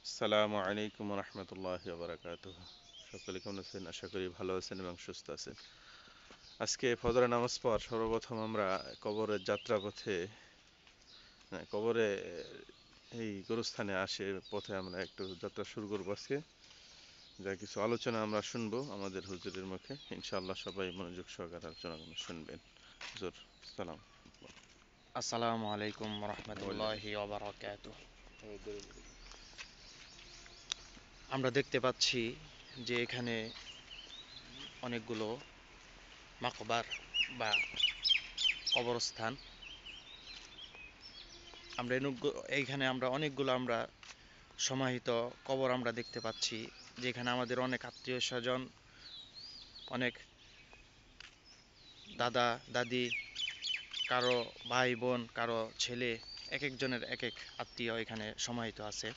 আসসালামু আলাইকুম রহমতুল্লাহি বারাকাতুহ। সকলে কেমন আছেন? আশা করি ভালো আছেন এবং সুস্থ আছেন। আজকে ফজরের নামাজ পর সর্বপ্রথম আমরা কবরের যাত্রাপথে কবরে এই গোরস্থানে আসে পথে আমরা একটু যাত্রা শুরু করবো আজকে। যা কিছু আলোচনা আমরা শুনবো আমাদের হুজুরের মুখে, ইনশাআল্লাহ সবাই মনোযোগ সহকারে আলোচনাগুলো শুনবেন। হুজুর, সালাম। আসসালামু আলাইকুম ওয়ালাইকুম রহমতুল্লাহি ওবারাকাতুহ। আসসালাম। আমরা দেখতে পাচ্ছি যে এখানে অনেকগুলো মাকবার বা কবরস্থান। আমরা এইখানে আমরা অনেকগুলো সমাহিত কবর আমরা দেখতে পাচ্ছি, যেখানে আমাদের অনেক আত্মীয় স্বজন, অনেক দাদা দাদি, কারো ভাই বোন, কারো ছেলে, এক একজনের এক এক আত্মীয় এখানে সমাহিত আছে।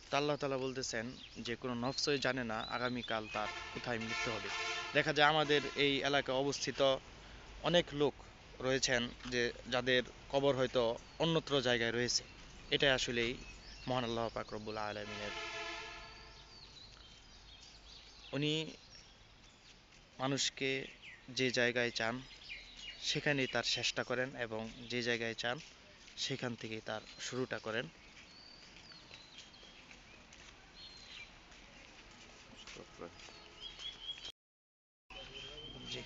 তা আল্লাহ তাআলা বলতেছেন যে কোনো নফসই জানে না আগামীকাল তার কোথায় মৃত্যু হবে। দেখা যায় আমাদের এই এলাকায় অবস্থিত অনেক লোক রয়েছেন যে যাদের কবর হয়তো অন্যত্র জায়গায় রয়েছে। এটাই আসলেই মহান আল্লাহ পাক রব্বুল আলামিনের, উনি মানুষকে যে জায়গায় চান সেখানেই তার শেষটা করেন, এবং যে জায়গায় চান সেখান থেকেই তার শুরুটা করেন। জি,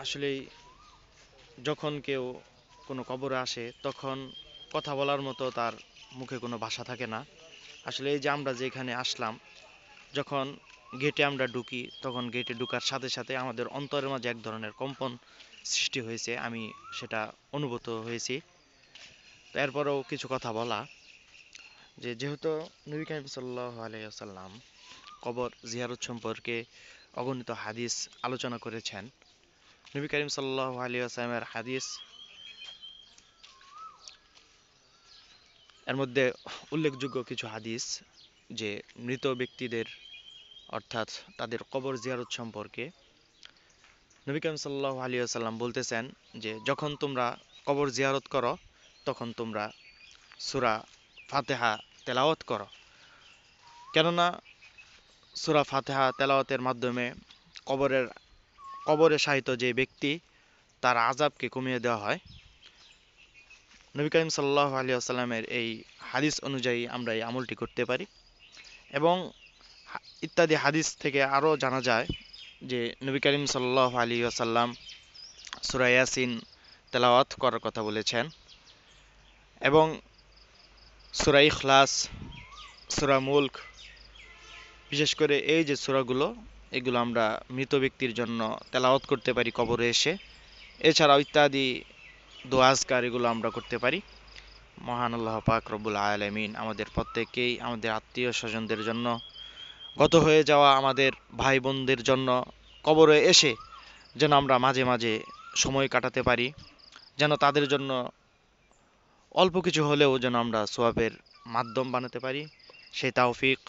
আসলেই যখন কেউ কোনো কবরে আসে তখন কথা বলার মতো তার মুখে কোনো ভাষা থাকে না। আসলে এই যে আমরা যে এখানে আসলাম, যখন গেটে আমরা ঢুকি তখন গেটে ঢুকার সাথে সাথে আমাদের অন্তরের মাঝে এক ধরনের কম্পন সৃষ্টি হয়েছে, আমি সেটা অনুভূত হয়েছি। তো এরপরেও কিছু কথা বলা, যেহেতু নবী করিম সাল্লাল্লাহু আলাইহি ওয়াসাল্লাম কবর জিয়ারত সম্পর্কে অগণিত হাদিস আলোচনা করেছেন। নবী করিম সাল্লাল্লাহু আলাইহি ওয়াসাল্লামের হাদিস, এর মধ্যে উল্লেখযোগ্য কিছু হাদিস, যে মৃত ব্যক্তিদের অর্থাৎ তাদের কবর জিয়ারত সম্পর্কে নবী করিম সাল্লাল্লাহু আলাইহি ওয়াসাল্লাম বলতেছেন যে যখন তোমরা কবর জিয়ারত করো তখন তোমরা সূরা ফাতিহা তেলাওয়াত করো, কেননা সূরা ফাতিহা তেলাওয়াতের মাধ্যমে কবরের কবরে শায়িত যে ব্যক্তি তার আযাবকে কমিয়ে দেওয়া হয়। নবী করিম সাল্লাল্লাহু আলাইহি ওয়াসাল্লামের এই হাদিস অনুযায়ী আমরা এই আমলটি করতে পারি। এবং ইত্যাদি হাদিস থেকে আরও জানা যায় যে নবী করিম সাল্লাল্লাহু আলাইহি ওয়াসাল্লাম সূরা ইয়াসিন তেলাওয়াত করার কথা বলেছেন, এবং সূরা ইখলাস, সূরা মুলক, বিশেষ করে এই যে সূরাগুলো, এগুলো আমরা মৃত ব্যক্তির জন্য তেলাওয়াত করতে পারি কবরে এসে। এছাড়াও ইত্যাদি দোয়া আজকার এগুলো আমরা করতে পারি। মহান আল্লাহ পাক রব্বুল আলামিন আমাদের প্রত্যেককেই আমাদের আত্মীয় স্বজনদের জন্য, গত হয়ে যাওয়া আমাদের ভাই বোনদের জন্য কবরে এসে যেন আমরা মাঝে মাঝে সময় কাটাতে পারি, যেন তাদের জন্য অল্প কিছু হলেও যেন আমরা সোয়াবের মাধ্যম বানাতে পারি, সেই তাওফিক,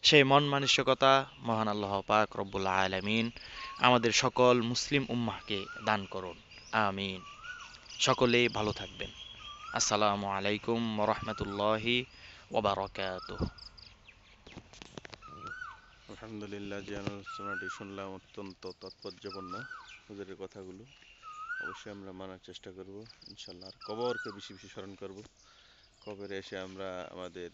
সেই মন মানসিকতা মহান আল্লাহ পাক রব্বুল আলামিন আমাদের সকল মুসলিম উম্মাহকে দান করুন। আমিন। সকলেই ভালো থাকবেন। আসসালামু আলাইকুম ওরহমতুল্লাহি ওবারকাতুহ। আলহামদুলিল্লাহ, যে আলোচনাটি শুনলাম অত্যন্ত তাৎপর্যপূর্ণ হুজুরের কথাগুলো। অবশ্যই আমরা মানার চেষ্টা করব ইনশাল্লাহ। আর কবরকে বেশি বেশি স্মরণ করব। কবরে এসে আমরা আমাদের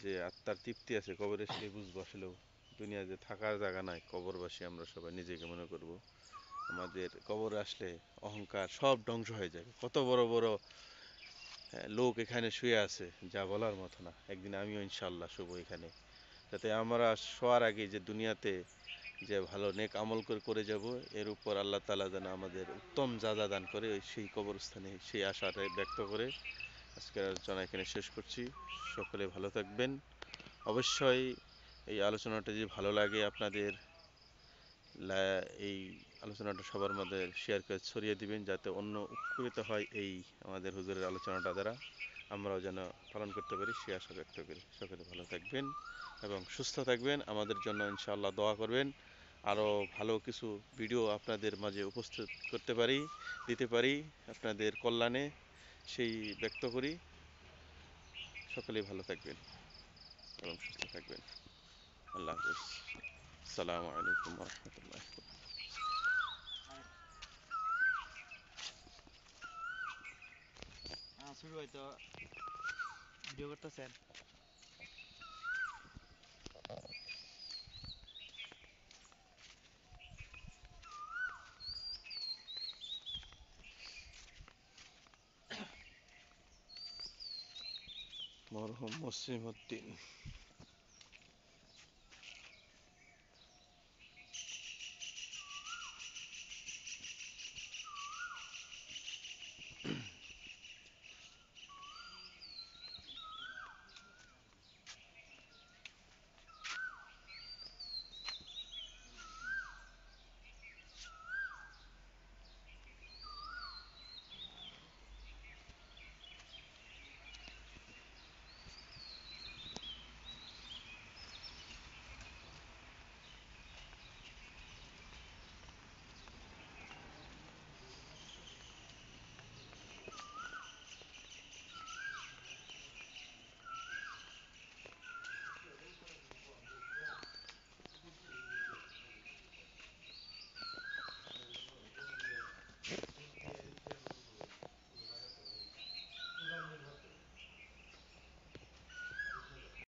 যে আত্মার তৃপ্তি আছে, কবরে এসে বুঝবো আসলেও দুনিয়া যে থাকার জায়গা নাই, কবরবাসী আমরা সবাই নিজেকে মনে করব। আমাদের কবরে আসলে অহংকার সব ধ্বংস হয়ে যাবে। কত বড় বড় লোক এখানে শুয়ে আছে, যা বলার মতো না। একদিন আমিও ইনশাল্লাহ শুবো এখানে, যাতে আমরা শোয়ার আগে যে দুনিয়াতে যে ভালো নেক আমল করে করে যাব, এর উপর আল্লাহ তাআলা যেন আমাদের উত্তম যাজা দান করে, ওই সেই কবরস্থানে সেই আশাটাই ব্যক্ত করে আজকের আলোচনা এখানে শেষ করছি। সকলে ভালো থাকবেন। অবশ্যই এই আলোচনাটা যদি ভালো লাগে আপনাদের, এই আলোচনাটা সবার মধ্যে শেয়ার করে ছড়িয়ে দিবেন, যাতে অন্য উপকৃত হয় এই আমাদের হুজুরের আলোচনাটা দ্বারা। আমরাও যেন পালন করতে পারি সে আশা ব্যক্ত করি। সকলে ভালো থাকবেন এবং সুস্থ থাকবেন। আমাদের জন্য ইনশাআল্লাহ দোয়া করবেন। আরও ভালো কিছু ভিডিও আপনাদের মাঝে উপস্থিত করতে পারি, দিতে পারি আপনাদের কল্যাণে, সেই ব্যক্ত করি। সকলেই ভালো থাকবেন এবং সুস্থ থাকবেন। আল্লাহ হাফেজ। আসসালামু আলাইকুম রহমতুল্লাহ। শুরু হয়তো ভিডিও করতেছেন। মরহুম মসিম উদ্দিন।